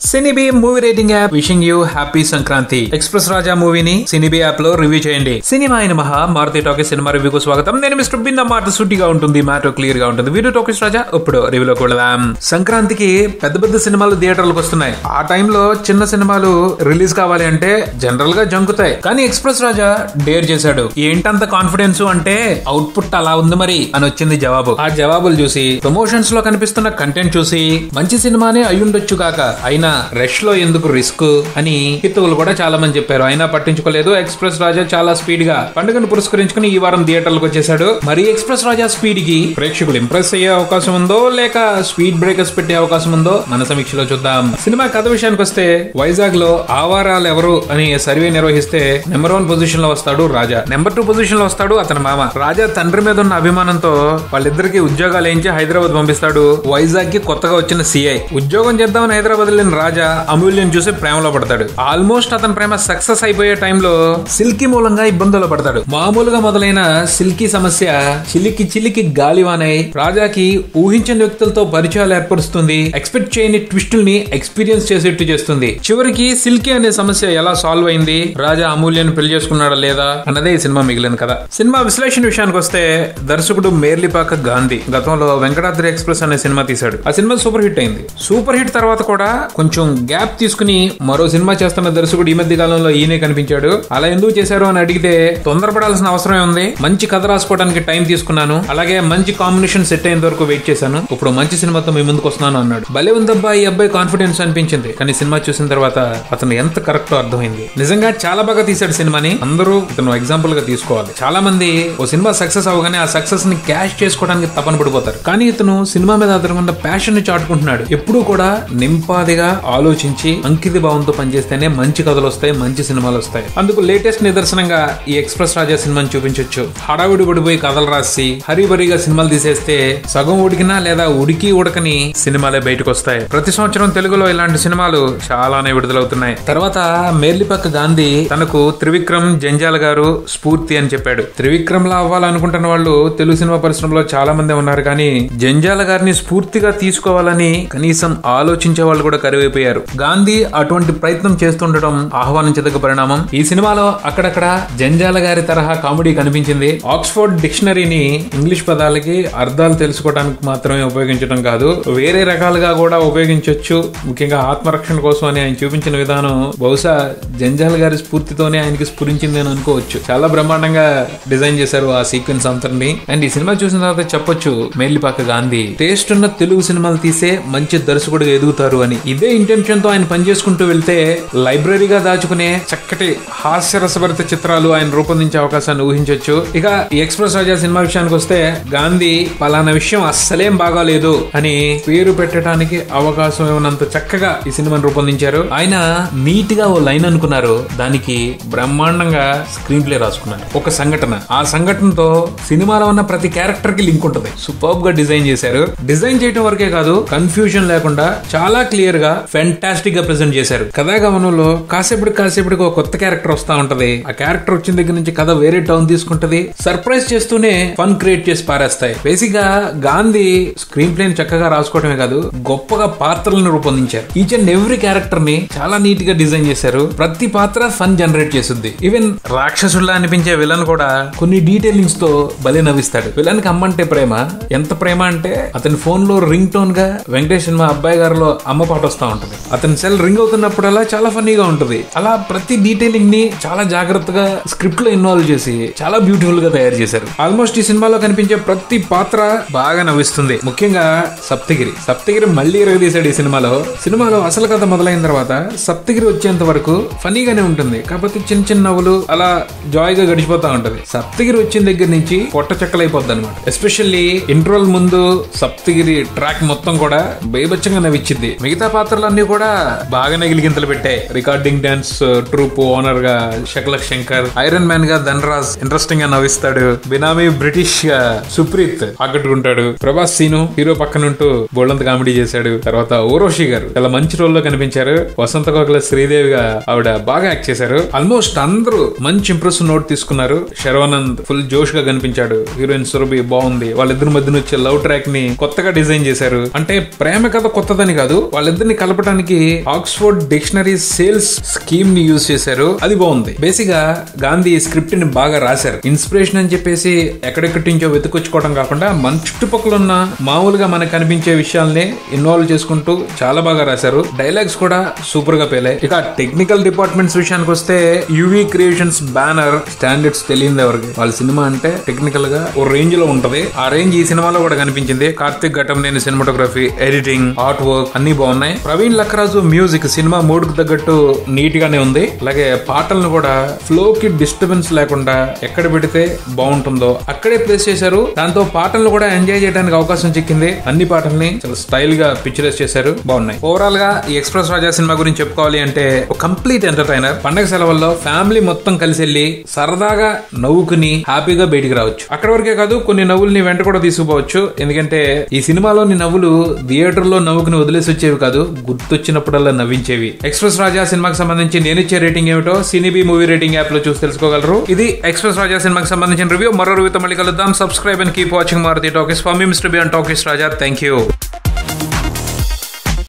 సినిబీ movie rating app wishing you happy Sankranti. Express Raja మూవీని Cinebee app లో review చేయండి. Cinema అయిన మహా మారుతి టాకీస్ సినిమా రివ్యూకు స్వాగతం. నేను మిస్టర్ బిన్. మాట సూటిగా ఉంటుంది, మ్యాటర్ క్లియర్ గా ఉంటుంది. వీడియో టాకీస్ రాజా ఇప్పుడు రివ్యూలోకి వెళదాం. సంక్రాంతికి పెద్ద పెద్ద సినిమాలు థియేటర్లకు వస్తున్నాయి. ఆ టైంలో చిన్న సినిమాలు రిలీజ్ కావాలి అంటే జనరల్ గా జంకుతాయి. కానీ ఎక్స్ప్రెస్ రాజా డేర్ చేశాడు. ఏంటంత కాన్ఫిడెన్స్ అంటే అవుట్పుట్ అలా ఉంది మరి అని వచ్చింది జవాబు. ఆ జవాబులు చూసి, ప్రమోషన్స్ లో కనిపిస్తున్న కంటెంట్ చూసి మంచి సినిమానే అయ్యుండొచ్చు కాక అయినా రష్ లో ఎందుకు రిస్క్ అని హితువులు కూడా చాలా మంది చెప్పారు. అయినా పట్టించుకోలేదు. ఎక్స్ప్రెస్ రాజా చాలా స్పీడ్ గా పండుగను పురస్కరించుకుని ఈ వారం థియేటర్లకు వచ్చేసాడు. మరి ఎక్స్ప్రెస్ రాజా స్పీడ్ కి ప్రేక్షకులు ఇంప్రెస్ అయ్యే అవకాశం ఉందో లేక స్పీడ్ బ్రేకర్స్ పెట్టే అవకాశం ఉందో మన సమీక్షలో చూద్దాం. సినిమా కథ విషయానికి వస్తే, వైజాగ్ లో ఆవారాలు ఎవరు అని సర్వే నిర్వహిస్తే నెంబర్ 1 పొజిషన్ లో వస్తాడు రాజా. నెంబర్ 2 పొజిషన్ లో వస్తాడు అతని మామ. రాజా తండ్రి మీద ఉన్న అభిమానంతో వాళ్ళిద్దరికి ఉద్యోగాలు వేయించి హైదరాబాద్ పంపిస్తాడు. వైజాగ్ కి కొత్తగా వచ్చిన సిఐ. ఉద్యోగం చేద్దామని హైదరాబాద్ వెళ్ళిన రాజా అమూల్యం చూసి ప్రేమలో పడతాడు. ఆల్మోస్ట్ అతని ప్రేమ సక్సెస్ అయిపోయే టైంలో సిల్కీ మూలంగా ఇబ్బందుల్లో పడతాడు. మామూలుగా మొదలైన సిల్కీ సమస్య చిలికి చిలికి గాలివానై రాజాకి ఊహించని వ్యక్తులతో పరిచయాలు ఏర్పరుస్తుంది. ఎక్స్పెక్ట్ చేయని ట్విస్టుల్ని ఎక్స్పీరియన్స్ చేసేట్టు చేస్తుంది. చివరికి సిల్కీ అనే సమస్య ఎలా సాల్వ్ అయింది, రాజా అమూల్యాన్ని పెళ్లి చేసుకున్నాడా లేదా అన్నదే ఈ సినిమా మిగిలిన కథ. సినిమా విశ్లేషణ విషయానికి వస్తే, దర్శకుడు మేర్లిపాక గాంధీ గతంలో వెంకటాద్రి ఎక్స్ప్రెస్ అనే సినిమా తీశాడు. ఆ సినిమా సూపర్ హిట్ అయింది. సూపర్ హిట్ తర్వాత కూడా కొంచెం గ్యాప్ తీసుకుని మరో సినిమా చేస్తున్న దర్శకుడు ఈ మధ్య కాలంలో ఈయనే కనిపించాడు. అలా ఎందుకు చేశారు అని అడిగితే, తొందరపడాల్సిన అవసరం ఉంది, మంచి కథ రాసుకోవడానికి టైం తీసుకున్నాను, అలాగే మంచి కాంబినేషన్ సెట్ అయిన వరకు వెయిట్ చేశాను, ఇప్పుడు మంచి సినిమాతో మీ ముందుకు వస్తున్నాను అన్నాడు. భలే ఉందబ్బా ఈ అబ్బాయి కాన్ఫిడెన్స్ అనిపించింది. కానీ సినిమా చూసిన తర్వాత అతను ఎంత కరెక్టో అర్థమైంది. నిజంగా చాలా బాగా తీశాడు సినిమాని. అందరూ ఇతను ఎగ్జాంపుల్ గా తీసుకోవాలి. చాలా మంది ఓ సినిమా సక్సెస్ అవగానే ఆ సక్సెస్ ని క్యాష్ చేసుకోవడానికి తపన పడిపోతారు. కానీ ఇతను సినిమా మీద అతనుకున్న ప్యాషన్ ని చాటుకుంటున్నాడు. ఎప్పుడూ కూడా నింపాదిగా ఆలోచించి అంకిత భావంతో పనిచేస్తేనే మంచి కథలు వస్తాయి, మంచి సినిమాలు వస్తాయి. అందుకు లేటెస్ట్ నిదర్శనంగా ఈ ఎక్స్ప్రెస్ రాజా సినిమాని చూపించొచ్చు. హడావిడి పడిపోయి కథలు రాసి హరిబరిగా సినిమాలు తీసేస్తే సగం ఉడికినా లేదా ఉడికి ఉడకని సినిమాలే బయటకు వస్తాయి. ప్రతి సంవత్సరం తెలుగులో ఇలాంటి సినిమాలు చాలానే విడుదలవుతున్నాయి. తర్వాత మేర్లిపాక గాంధీ తనకు త్రివిక్రమ్ జంజాల గారు స్ఫూర్తి అని చెప్పాడు. త్రివిక్రమ్ లా అవ్వాలనుకుంటున్న వాళ్ళు తెలుగు సినిమా పరిశ్రమలో చాలా మంది ఉన్నారు. కానీ జంజాల గారిని స్ఫూర్తిగా తీసుకోవాలని కనీసం ఆలోచించే వాళ్ళు కూడా కరువైపోయారు. గాంధీ అటువంటి ప్రయత్నం చేస్తుండటం ఆహ్వానించదగ్గ పరిణామం. ఈ సినిమాలో అక్కడక్కడ జంజాల గారి తరహా కామెడీ కనిపించింది. ఆక్స్ఫోర్డ్ డిక్షనరీని ఇంగ్లీష్ పదాలకి అర్థాలు తెలుసుకోవడానికి మాత్రమే ఉపయోగించడం కాదు, వేరే రకాలుగా కూడా ఉపయోగించవచ్చు. ముఖ్యంగా ఆత్మరక్షణ కోసం అని ఆయన చూపించిన విధానం బహుశా జంజాల గారి స్ఫూర్తితోనే ఆయనకి స్ఫురించింది అని అనుకోవచ్చు. చాలా బ్రహ్మాండంగా డిజైన్ చేశారు ఆ సీక్వెన్స్ అంతర్ని. అండ్ ఈ సినిమా చూసిన తర్వాత చెప్పొచ్చు, మేర్లిపాక గాంధీ టేస్ట్ ఉన్న తెలుగు సినిమాలు తీసే మంచి దర్శకుడిగా ఎదుగుతారు అని. ఇదే ఇంటెన్షన్ తో ఆయన పనిచేసుకుంటూ వెళ్తే లైబ్రరీగా దాచుకునే చక్కటి హాస్యరసభరిత చిత్రాలు ఆయన రూపొందించే అవకాశాన్ని ఊహించవచ్చు. ఇక ఈ ఎక్స్ప్రెస్ రాజా సినిమా విషయానికి వస్తే, గాంధీ పలానా విషయం అస్సలేం బాగాలేదు అని పేరు పెట్టడానికి అవకాశం ఇవ్వనంత చక్కగా ఈ సినిమాని రూపొందించారు. ఆయన నీట్ గా ఓ లైన్ అనుకున్నారు, దానికి బ్రహ్మాండంగా స్క్రీన్ ప్లే రాసుకున్నారు. ఒక సంఘటన, ఆ సంఘటనతో సినిమాలో ఉన్న ప్రతి క్యారెక్టర్ కి లింక్ ఉంటుంది. సూపర్బ్ గా డిజైన్ చేశారు. డిజైన్ చేయడం వరకే కాదు, కన్ఫ్యూజన్ లేకుండా చాలా క్లియర్ గా ఫెంటాస్టిక్ గా ప్రెజెంట్ చేశారు. కథాగమనంలో కాసేపటికి ఒక కొత్త క్యారెక్టర్ వస్తా ఉంటది. ఆ క్యారెక్టర్ వచ్చిన దగ్గర నుంచి కథ వేరే టర్న్ తీసుకుంటది. సర్ప్రైజ్ చేస్తూనే ఫన్ క్రియేట్ చేసి పారేస్తాయి. బేసిక్ గా గాంధీ స్క్రీన్ ప్లే చక్కగా రాసుకోవడమే కాదు, గొప్పగా పాత్రలను రూపొందించారు. ఈచ్ అండ్ ఎవ్రీ క్యారెక్టర్ ని చాలా నీట్ గా డిజైన్ చేశారు. ప్రతి పాత్ర ఫన్ జనరేట్ చేస్తుంది. ఈవెన్ రాక్షసుల్లా అనిపించే విలన్ కూడా కొన్ని డీటెయిలింగ్స్ తో బలి నవ్విస్తాడు. విలన్ కి అమ్మంటే ప్రేమ, ఎంత ప్రేమ అంటే అతని ఫోన్ లో రింగ్ టోన్ గా వెంకటేష్ సినిమా అబ్బాయి గారిలో అమ్మ పాట వస్తా ఉంటది. అతని సెల్ రింగ్ అవుతున్నప్పుడల్లా చాలా ఫన్నీగా ఉంటది. అలా ప్రతి డీటెయిలింగ్ ని చాలా జాగ్రత్తగా స్క్రిప్ట్ లో ఇన్వాల్వ్ చేసి చాలా బ్యూటిఫుల్ గా తయారు చేశారు. ఆల్మోస్ట్ ఈ సినిమాలో కనిపించే ప్రతి పాత్ర బాగా నవ్విస్తుంది. ముఖ్యంగా సప్తగిరి మళ్ళీ ఎరగదీశాడు ఈ సినిమాలో అసలు కథ మొదలైన తర్వాత సప్తగిరి వచ్చేంత వరకు ఫనీగానే ఉంటుంది. కాకపోతే చిన్న చిన్న నవ్వులు అలా జాయ్ గా గడిచిపోతా ఉంటది. సప్తగిరి వచ్చిన దగ్గర నుంచి పొట్ట చెక్కలైపోద్ది అనమాట. ఎస్పెషల్లీ ఇంట్రోల్ ముందు సప్తగిరి ట్రాక్ మొత్తం కూడా బేబచ్చంగా నవ్విచ్చింది. మిగతా పాత్రలన్నీ కూడా బాగానే గిలిగింతలు పెట్టాయి. రికార్డింగ్ డాన్స్ ట్రూప్ ఓనర్ గా శకలక్ శంకర్, ఐరన్ మ్యాన్ గా ధనరాజ్ ఇంట్రెస్టింగ్ గా నవ్విస్తాడు. బినామీ బ్రిటిష్ గా సుప్రీత్ ఆకట్టుకుంటాడు. ప్రభాస్ సీను హీరో పక్కనుంటూ బోల్డంత కామెడీ చేశాడు. తర్వాత ఊర్వశి గారు చాలా మంచి రోల్ లో కనిపించారు. వసంత కోకిల శ్రీదేవి గా ఆవిడ బాగా యాక్ట్ చేశారు. ఆల్మోస్ట్ అందరూ మంచి ఇంప్రెస్ నోట్ తీసుకున్నారు. శర్వానంద్ ఫుల్ జోష్ గా కనిపించాడు. హీరోయిన్ సురభి బాగుంది. వాళ్ళిద్దరి మధ్యన వచ్చే లవ్ ట్రాక్ ని కొత్తగా డిజైన్ చేశారు. అంటే ప్రేమ కథ కొత్తదని కాదు, వాళ్ళిద్దరిని తెలపడానికి ఆక్స్ఫోర్డ్ డిక్షనరీ సేల్స్ స్కీమ్ ని యూజ్ చేశారు. అది బాగుంది. బేసిక్ గా గాంధీ స్క్రిప్ట్ ని బాగా రాశారు. ఇన్స్పిరేషన్ అని చెప్పేసి ఎక్కడెక్కడి నుంచో వెతుకొచ్చుకోవడం కాకుండా మన చుట్టుపక్కల ఉన్న మామూలుగా మనకు కనిపించే విషయాల్ని ఇన్వాల్వ్ చేసుకుంటూ చాలా బాగా రాశారు. డైలాగ్స్ కూడా సూపర్ గా పేలాయి. ఇక టెక్నికల్ డిపార్ట్మెంట్స్ విషయానికి వస్తే యువి క్రియేషన్స్ బ్యానర్ స్టాండర్డ్స్ తెలియదు ఎవరికి. వాళ్ళ సినిమా అంటే టెక్నికల్ గా ఓ రేంజ్ లో ఉంటది. ఆ రేంజ్ ఈ సినిమాలో కూడా కనిపించింది. Karthik Ghattamaneni cinematography, editing, art work అన్ని బాగున్నాయి. Praveen Lakkaraju music cinema mood కు తగ్గట్టు నీట్ గానే ఉంది. అలాగే పాటలను కూడా ఫ్లో కి డిస్టర్బెన్స్ లేకుండా ఎక్కడ పెడితే బాగుంటుందో అక్కడే ప్లేస్ చేశారు. దాంతో పాటలను కూడా ఎంజాయ్ చేయడానికి అవకాశం చిక్కింది. అన్ని పాటల్ని చాలా స్టైల్ గా పిక్చరైజ్ చేశారు. బాగున్నాయి. ఓవరాల్ గా ఈ ఎక్స్ప్రెస్ రాజా సినిమా గురించి చెప్పుకోవాలి అంటే ఒక కంప్లీట్ ఎంటర్టైనర్. పండగ సెలవుల్లో ఫ్యామిలీ మొత్తం కలిసి వెళ్లి సరదాగా నవ్వుకుని హ్యాపీగా బయటికి రావచ్చు. అక్కడ వరకే కాదు, కొన్ని నవ్వుల్ని వెంట కూడా తీసుకుపోవచ్చు. ఎందుకంటే ఈ సినిమాలోని నవ్వులు థియేటర్ లో నవ్వుకుని వదిలేసి వచ్చేవి కాదు, గుర్తొచ్చినప్పుడల్లా నవ్వించేవి. ఎక్స్ప్రెస్ రాజా సినిమాకి సంబంధించి నేనిచ్చే రేటింగ్ ఏమిటో సినిబీ మూవీ రేటింగ్ యాప్ లో చూసి తెలుసుకోగలరు. ఇది ఎక్స్ప్రెస్ రాజా సినిమాకి సంబంధించిన రివ్యూ. మరో రివ్యూతో మళ్ళీ కలుద్దాం. Subscribe and keep watching Maruti talkies. For me mister B and talkies Raja. Thank you.